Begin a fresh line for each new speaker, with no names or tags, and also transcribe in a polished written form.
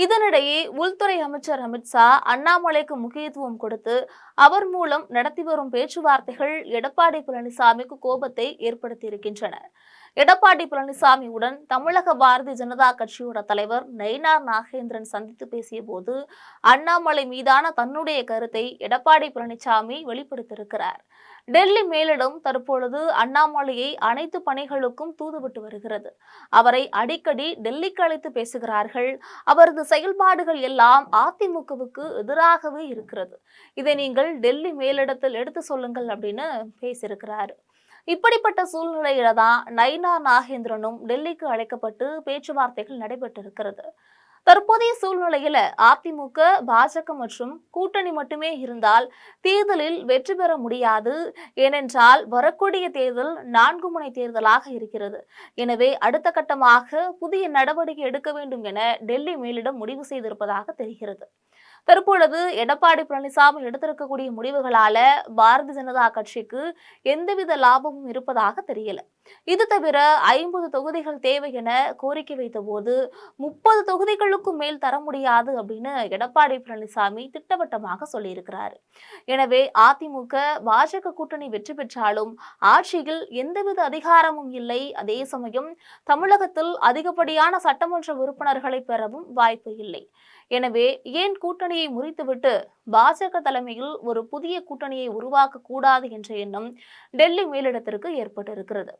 இதனிடையே உள்துறை அமைச்சர் அமித்ஷா அண்ணாமலைக்கு முக்கியத்துவம் கொடுத்து அவர் மூலம் நடத்தி வரும் பேச்சுவார்த்தைகள் எடப்பாடி பழனிசாமிக்கு கோபத்தை ஏற்படுத்தியிருக்கின்றன. எடப்பாடி பழனிசாமியுடன் தமிழக பாரதிய ஜனதா கட்சியோட தலைவர் நயினார் நாகேந்திரன் சந்தித்து பேசிய போது அண்ணாமலை மீதான தன்னுடைய கருத்தை எடப்பாடி பழனிசாமி வெளிப்படுத்தியிருக்கிறார். டெல்லி மேலிடம் தற்பொழுது அண்ணாமலையை அனைத்து பணிகளுக்கும் தூதுவிட்டு வருகிறது. அவரை அடிக்கடி டெல்லிக்கு அழைத்து பேசுகிறார்கள். அவரது செயல்பாடுகள் எல்லாம் அதிமுகவுக்கு எதிராகவே இருக்கிறது. இதை நீங்கள் டெல்லி மேலிடத்தில் எடுத்து சொல்லுங்கள் அப்படின்னு பேசியிருக்கிறார். இப்படிப்பட்ட சூழ்நிலையில தான் நயினார் நாகேந்திரனும் டெல்லிக்கு அழைக்கப்பட்டு பேச்சுவார்த்தைகள் நடைபெற்றிருக்கிறது. தற்போதைய சூழ்நிலையில அதிமுக, பாஜக மற்றும் கூட்டணி மட்டுமே இருந்தால் தேர்தலில் வெற்றி பெற முடியாது. ஏனென்றால் வரக்கூடிய தேர்தல் 4 முனை தேர்தலாக இருக்கிறது. எனவே அடுத்த கட்டமாக புதிய நடவடிக்கை எடுக்க வேண்டும் என டெல்லி மேலிடம் முடிவு செய்திருப்பதாக தெரிகிறது. தற்பொழுது எடப்பாடி பழனிசாமி எடுத்திருக்கக்கூடிய முடிவுகளால பாரதிய ஜனதா கட்சிக்கு எந்தவித லாபமும் இருப்பதாக தெரியல. இது தவிர 50 தொகுதிகள் தேவை என கோரிக்கை வைத்த போது 30 தொகுதிகளுக்கும் மேல் தர முடியாது அப்படின்னு எடப்பாடி பழனிசாமி திட்டவட்டமாக சொல்லியிருக்கிறார். எனவே அதிமுக, பாஜக கூட்டணி வெற்றி பெற்றாலும் ஆட்சியில் எந்தவித அதிகாரமும் இல்லை. அதே சமயம் தமிழகத்தில் அதிகப்படியான சட்டமன்ற உறுப்பினர்களை பெறவும் வாய்ப்பு இல்லை. எனவே ஏன் கூட்டணியை முறித்துவிட்டு பாஜக தலைமையில் ஒரு புதிய கூட்டணியை உருவாக்க கூடாது என்ற எண்ணம் டெல்லி மேலிடத்திற்கு ஏற்பட்டிருக்கிறது.